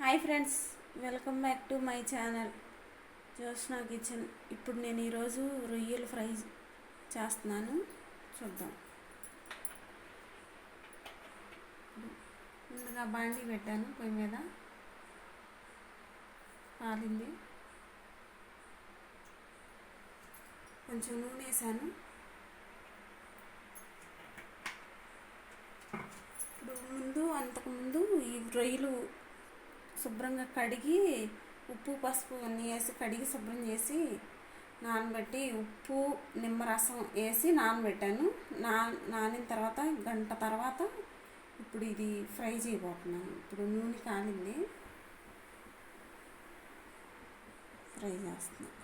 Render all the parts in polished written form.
Hi friends, welcome back to my channel Jyotsna kitchen. ఇప్పుడు నేను ఈరోజు రొయ్యలు ఫ్రై చేస్తున్నాను, చూద్దాం. ముందుగా బాండీ పెట్టాను, పొయ్యి మీద కాలింది. కొంచెం నూనె వేసాను. ఇప్పుడు అంతకుముందు ఈ రొయ్యలు శుభ్రంగా కడిగి ఉప్పు పసుపు అన్నీ వేసి కడిగి శుభ్రం చేసి నానబెట్టి ఉప్పు నిమ్మరసం వేసి నానబెట్టాను. నానిన తర్వాత గంట తర్వాత ఇప్పుడు ఇది ఫ్రై చేయబోతున్నాను. ఇప్పుడు నూనె కాలింది, ఫ్రై చేస్తున్నాను.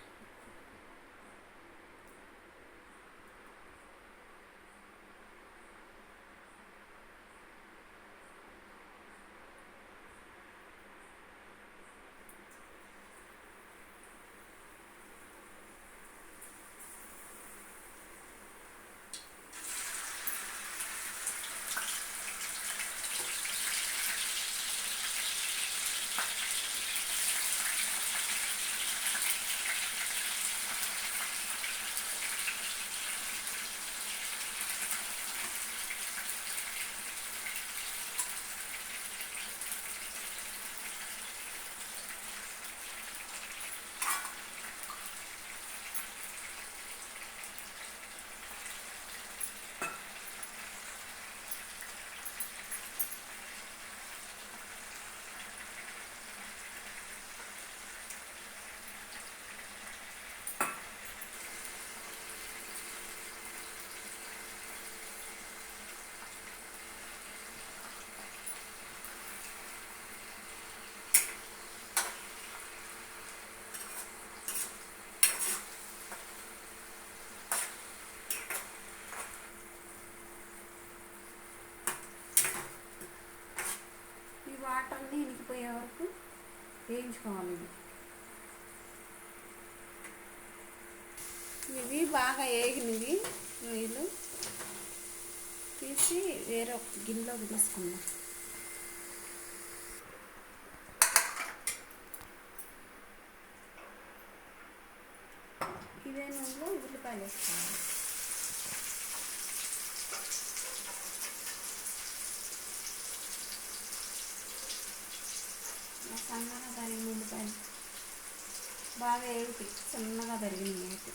వాటర్ని ఇనికిపోయే వరకు వేయించుకోవాలి. ఇవి బాగా వేగినవి రొయ్యలు తీసి వేరే ఒక గిన్నెలోకి తీసుకుందాం. ఇదే నూనెలో ఉల్లిపాయలు వేసుకోవాలి. సన్నగా తరిగిన ఉల్లిపాయలు బాగా వేగుతాయి, సన్నగా తరిగిన వేసి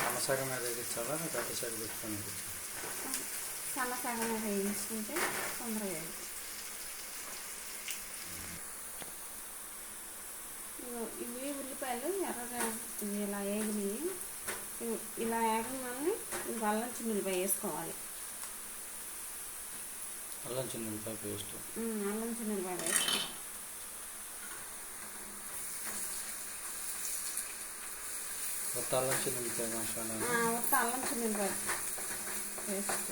సన్నసగమే వేగించాలా, పెద్ద సైడ్ పెట్టుకొని సన్నసగమే వేయించుకుంటే తొందరగా వేగుతాయి. ఇవి ఉల్లిపాయలు ఎర్రగా ఇలా వేగినవి. ఇలా వేగంగానే అల్లం చిన్నులపాయ వేసుకోవాలి. అల్లం చిన్నులపాయ పేస్ట్, అల్లం చిన్నులపాయ వేసుకో. కొత్త అల్లం చిన్నులపాయ మసాలా, కొత్త అల్లం చిన్నులపాయ పేస్ట్.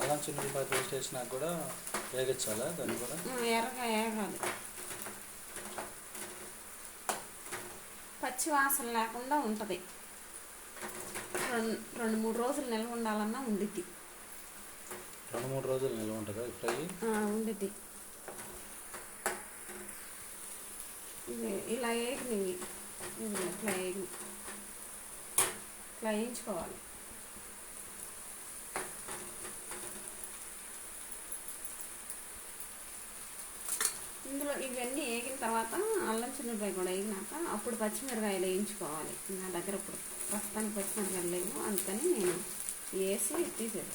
అల్లం చిన్నులపాయ పేస్ట్ వేసినాక కూడా వేగించాలా, దాన్ని కూడా ఎర్రగా వేగాలి. పచ్చి వాసన లేకుండా ఉంటుంది. 2-3 రోజులు నిల్వ ఉండాలన్నా ఉండిద్ది. 2-3 రోజులు నిల్వ ఉంటుందా ఫ్రై? ఉండిద్ది. ఇలా వేగినవి ఇట్లా వేయించుకోవాలి. ఇందులో ఇవన్నీ వేగిన తర్వాత అల్లం చిన్నులపాయ కూడా వేగినాక అప్పుడు పచ్చిమిరకాయలు వేయించుకోవాలి. నా దగ్గర ఇప్పుడు ప్రస్తుతానికి పచ్చిమిరకాయలు లేవు, అందుకని నేను వేసి తీసేది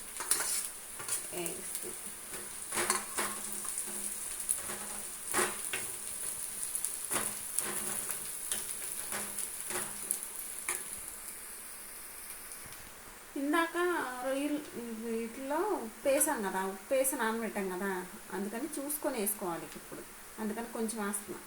వేస్తాను. ఇందాక రొయ్యలు వీటిలో ఉప్పు వేసి వేసాం కదా, ఉప్పు వేసి నానబెట్టాం కదా, అందుకని చూసుకొని వేసుకోవాలి ఇప్పుడు. అందుకని కొంచెం వేస్తున్నా.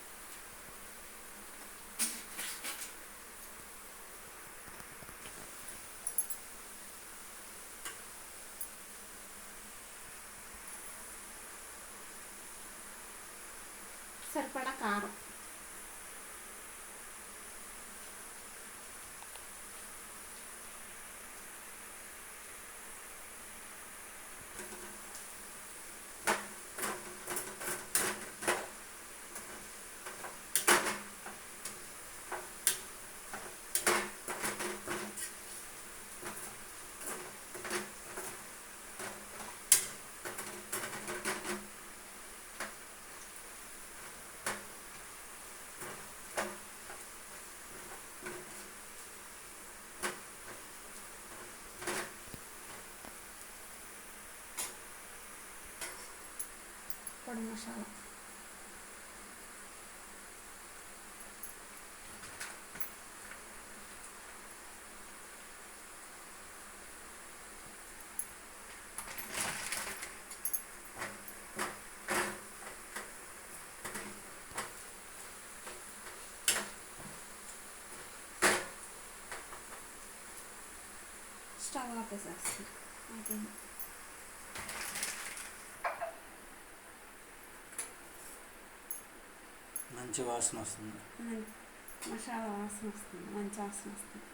సరిపడా కారం, పొడి మసాలా, స్టవ్ ఆపేసేస్తాం. ఓకే, మంచి వాసన వస్తుంది. మసాలా వాసన వస్తుంది, మంచి వాసన వస్తుంది.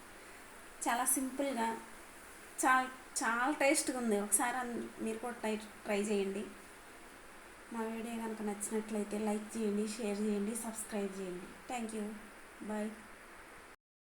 చాలా సింపుల్గా, చాలా చాలా టేస్ట్గా ఉంది. ఒకసారి మీరు కూడా ట్రై చేయండి. మా వీడియో కనుక నచ్చినట్లయితే లైక్ చేయండి, షేర్ చేయండి, సబ్స్క్రైబ్ చేయండి. Thank you, bye.